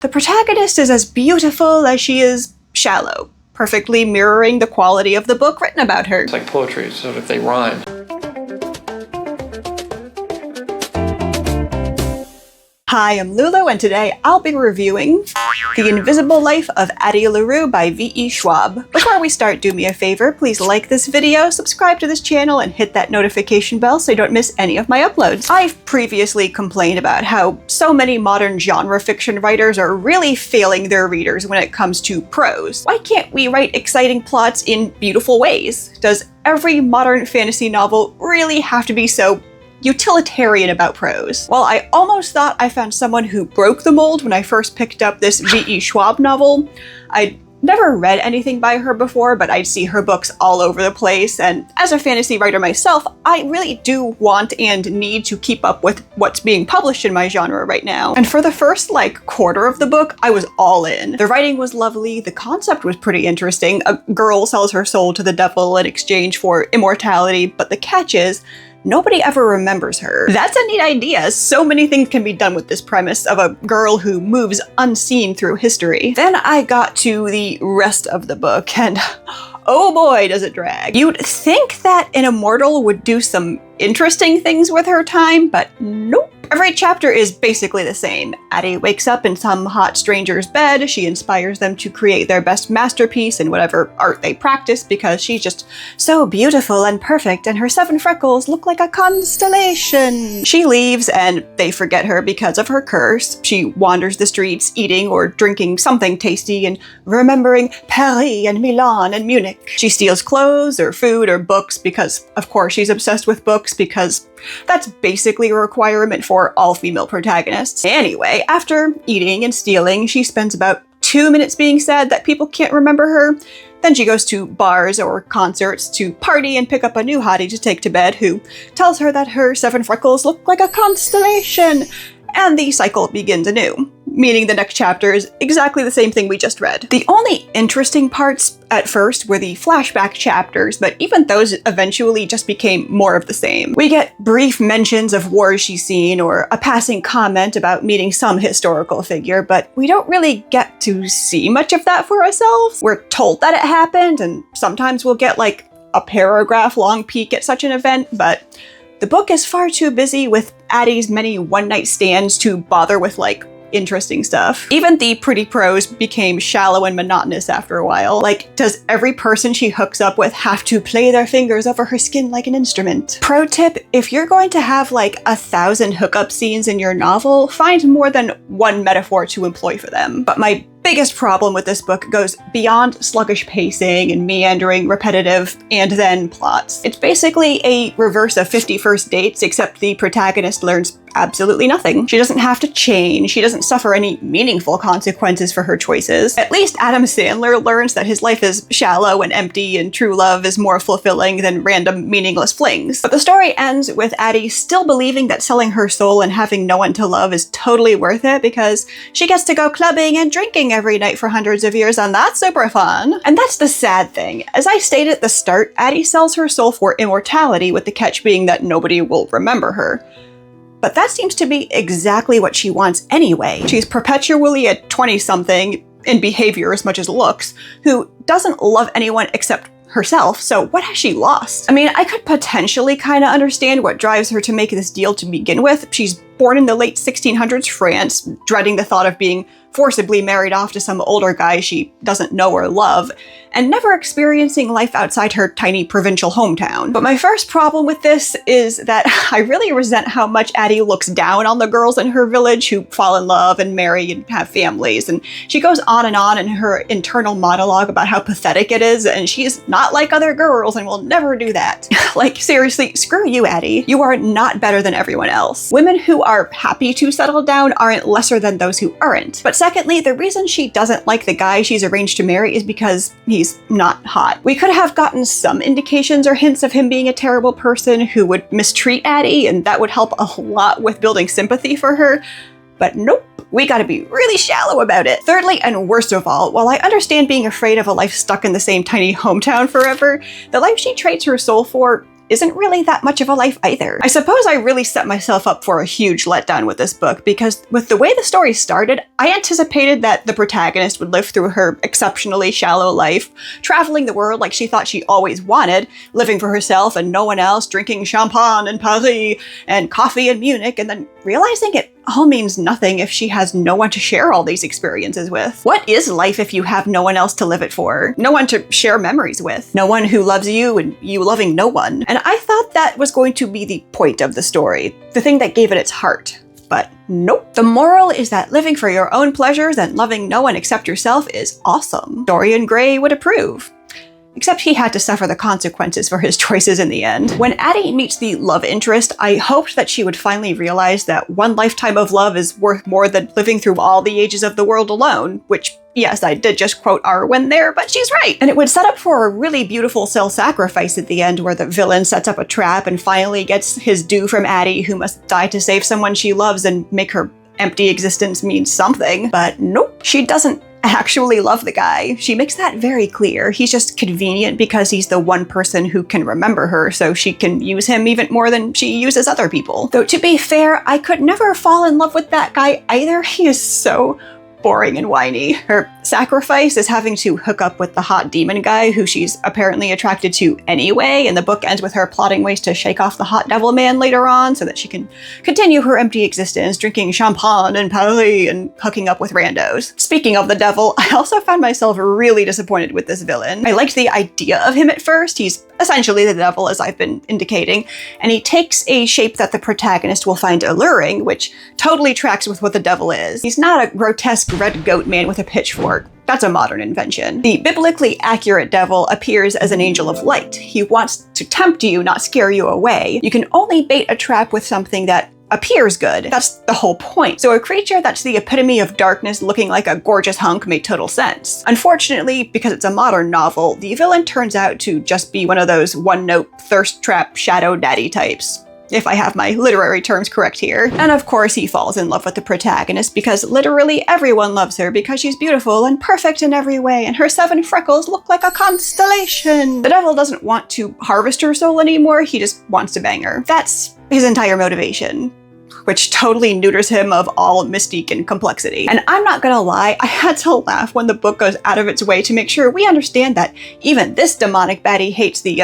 The protagonist is as beautiful as she is shallow, perfectly mirroring the quality of the book written about her. It's like poetry, so if they rhyme. Hi, I'm Lulu, and today I'll be reviewing The Invisible Life of Addie LaRue by V.E. Schwab. Before we start, do me a favor, please like this video, subscribe to this channel, and hit that notification bell so you don't miss any of my uploads. I've previously complained about how so many modern genre fiction writers are really failing their readers when it comes to prose. Why can't we write exciting plots in beautiful ways? Does every modern fantasy novel really have to be so utilitarian about prose? Well, I almost thought I found someone who broke the mold when I first picked up this V.E. Schwab novel. I'd never read anything by her before, but I'd see her books all over the place, and as a fantasy writer myself, I really do want and need to keep up with what's being published in my genre right now. And for the first, quarter of the book, I was all in. The writing was lovely, the concept was pretty interesting. A girl sells her soul to the devil in exchange for immortality, but the catch is, nobody ever remembers her. That's a neat idea. So many things can be done with this premise of a girl who moves unseen through history. Then I got to the rest of the book, and oh boy, does it drag. You'd think that an immortal would do some interesting things with her time, but nope. Every chapter is basically the same. Addie wakes up in some hot stranger's bed, she inspires them to create their best masterpiece in whatever art they practice because she's just so beautiful and perfect and her 7 freckles look like a constellation. She leaves and they forget her because of her curse. She wanders the streets eating or drinking something tasty and remembering Paris and Milan and Munich. She steals clothes or food or books because, of course, she's obsessed with books because that's basically a requirement for all female protagonists. Anyway, after eating and stealing, she spends about 2 minutes being sad that people can't remember her. Then she goes to bars or concerts to party and pick up a new hottie to take to bed who tells her that her 7 freckles look like a constellation. And the cycle begins anew, meaning the next chapter is exactly the same thing we just read. The only interesting parts at first were the flashback chapters, but even those eventually just became more of the same. We get brief mentions of wars she's seen or a passing comment about meeting some historical figure, but we don't really get to see much of that for ourselves. We're told that it happened, and sometimes we'll get a paragraph-long peek at such an event, but the book is far too busy with Addie's many one-night stands to bother with, interesting stuff. Even the pretty prose became shallow and monotonous after a while. Does every person she hooks up with have to play their fingers over her skin like an instrument? Pro tip, if you're going to have 1,000 hookup scenes in your novel, find more than one metaphor to employ for them. But my biggest problem with this book goes beyond sluggish pacing and meandering, repetitive, and then plots. It's basically a reverse of 50 First Dates, except the protagonist learns absolutely nothing. She doesn't have to change, she doesn't suffer any meaningful consequences for her choices. At least Adam Sandler learns that his life is shallow and empty and true love is more fulfilling than random meaningless flings. But the story ends with Addie still believing that selling her soul and having no one to love is totally worth it because she gets to go clubbing and drinking every night for hundreds of years, and that's super fun. And that's the sad thing. As I stated at the start, Addie sells her soul for immortality, with the catch being that nobody will remember her. But that seems to be exactly what she wants anyway. She's perpetually a 20-something, in behavior as much as looks, who doesn't love anyone except herself, so what has she lost? I mean, I could potentially kind of understand what drives her to make this deal to begin with. She's born in the late 1600s France, dreading the thought of being forcibly married off to some older guy she doesn't know or love, and never experiencing life outside her tiny provincial hometown. But my first problem with this is that I really resent how much Addie looks down on the girls in her village who fall in love and marry and have families, and she goes on in her internal monologue about how pathetic it is, and she's not like other girls and will never do that. Seriously, screw you, Addie. You are not better than everyone else. Women who are happy to settle down aren't lesser than those who aren't. But secondly, the reason she doesn't like the guy she's arranged to marry is because he's not hot. We could have gotten some indications or hints of him being a terrible person who would mistreat Addie, and that would help a lot with building sympathy for her. But nope, we gotta be really shallow about it. Thirdly, and worst of all, while I understand being afraid of a life stuck in the same tiny hometown forever, the life she trades her soul for isn't really that much of a life either. I suppose I really set myself up for a huge letdown with this book because with the way the story started, I anticipated that the protagonist would live through her exceptionally shallow life, traveling the world like she thought she always wanted, living for herself and no one else, drinking champagne in Paris and coffee in Munich, and then realizing it all means nothing if she has no one to share all these experiences with. What is life if you have no one else to live it for? No one to share memories with? No one who loves you and you loving no one? And I thought that was going to be the point of the story, the thing that gave it its heart. But nope. The moral is that living for your own pleasures and loving no one except yourself is awesome. Dorian Gray would approve. Except he had to suffer the consequences for his choices in the end. When Addie meets the love interest, I hoped that she would finally realize that one lifetime of love is worth more than living through all the ages of the world alone, which, yes, I did just quote Arwen there, but she's right. And it would set up for a really beautiful self-sacrifice at the end where the villain sets up a trap and finally gets his due from Addie, who must die to save someone she loves and make her empty existence mean something. But nope, she doesn't actually love the guy. She makes that very clear. He's just convenient because he's the one person who can remember her, so she can use him even more than she uses other people. Though to be fair, I could never fall in love with that guy either. He is so boring and whiny. Her sacrifice is having to hook up with the hot demon guy who she's apparently attracted to anyway, and the book ends with her plotting ways to shake off the hot devil man later on so that she can continue her empty existence, drinking champagne in Paris and hooking up with randos. Speaking of the devil, I also found myself really disappointed with this villain. I liked the idea of him at first. He's essentially the devil, as I've been indicating, and he takes a shape that the protagonist will find alluring, which totally tracks with what the devil is. He's not a grotesque red goat man with a pitchfork. That's a modern invention. The biblically accurate devil appears as an angel of light. He wants to tempt you, not scare you away. You can only bait a trap with something that appears good. That's the whole point. So a creature that's the epitome of darkness looking like a gorgeous hunk made total sense. Unfortunately, because it's a modern novel, the villain turns out to just be one of those one-note thirst trap shadow daddy types, if I have my literary terms correct here. And of course he falls in love with the protagonist because literally everyone loves her because she's beautiful and perfect in every way and her 7 freckles look like a constellation. The devil doesn't want to harvest her soul anymore, he just wants to bang her. That's his entire motivation, which totally neuters him of all mystique and complexity. And I'm not gonna lie, I had to laugh when the book goes out of its way to make sure we understand that even this demonic baddie hates the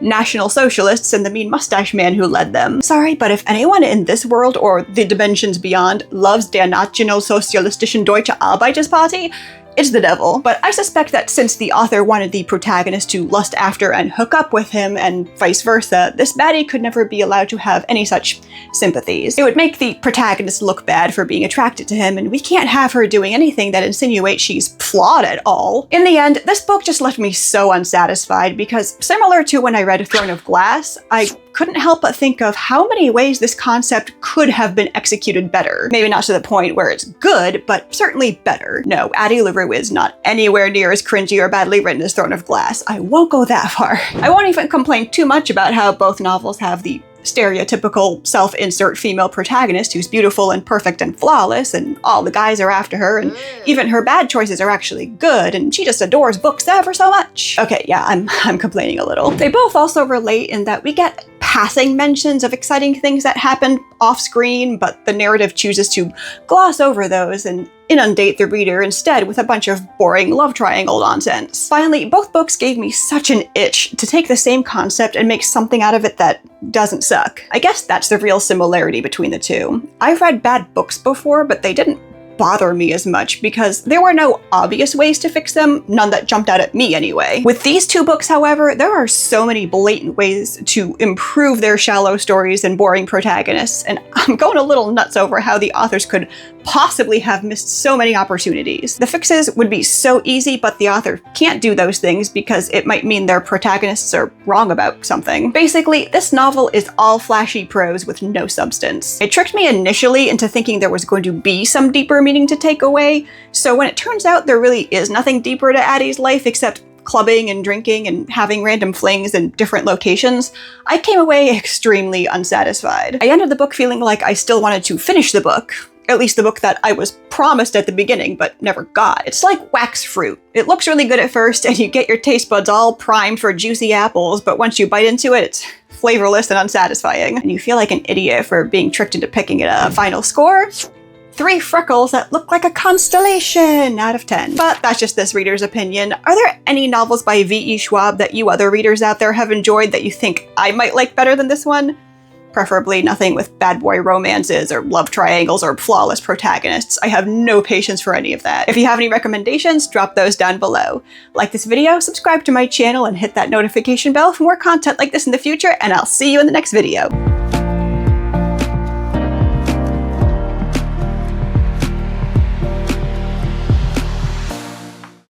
National Socialists and the mean mustache man who led them. Sorry, but if anyone in this world or the dimensions beyond loves der Nationalsozialistischen Deutsche Arbeiterspartei, it's the devil. But I suspect that since the author wanted the protagonist to lust after and hook up with him and vice versa, this baddie could never be allowed to have any such sympathies. It would make the protagonist look bad for being attracted to him, and we can't have her doing anything that insinuates she's flawed at all. In the end, this book just left me so unsatisfied because, similar to when I read Throne of Glass, I couldn't help but think of how many ways this concept could have been executed better. Maybe not to the point where it's good, but certainly better. No, Addie LaRue is not anywhere near as cringy or badly written as Throne of Glass. I won't go that far. I won't even complain too much about how both novels have the stereotypical self-insert female protagonist who's beautiful and perfect and flawless, and all the guys are after her, and even her bad choices are actually good, and she just adores books ever so much. Okay, yeah, I'm complaining a little. They both also relate in that we get passing mentions of exciting things that happened off-screen, but the narrative chooses to gloss over those and inundate the reader instead with a bunch of boring love triangle nonsense. Finally, both books gave me such an itch to take the same concept and make something out of it that doesn't suck. I guess that's the real similarity between the two. I've read bad books before, but they didn't bother me as much because there were no obvious ways to fix them, none that jumped out at me anyway. With these two books, however, there are so many blatant ways to improve their shallow stories and boring protagonists, and I'm going a little nuts over how the authors could possibly have missed so many opportunities. The fixes would be so easy, but the author can't do those things because it might mean their protagonists are wrong about something. Basically, this novel is all flashy prose with no substance. It tricked me initially into thinking there was going to be some deeper meaning to take away, so when it turns out there really is nothing deeper to Addie's life except clubbing and drinking and having random flings in different locations, I came away extremely unsatisfied. I ended the book feeling like I still wanted to finish the book, At least the book that I was promised at the beginning, but never got. It's like wax fruit. It looks really good at first, and you get your taste buds all primed for juicy apples, but once you bite into it, it's flavorless and unsatisfying. And you feel like an idiot for being tricked into picking it a final score. 3 freckles that look like a constellation out of 10. But that's just this reader's opinion. Are there any novels by V.E. Schwab that you other readers out there have enjoyed that you think I might like better than this one? Preferably nothing with bad boy romances or love triangles or flawless protagonists. I have no patience for any of that. If you have any recommendations, drop those down below. Like this video, subscribe to my channel, and hit that notification bell for more content like this in the future, and I'll see you in the next video.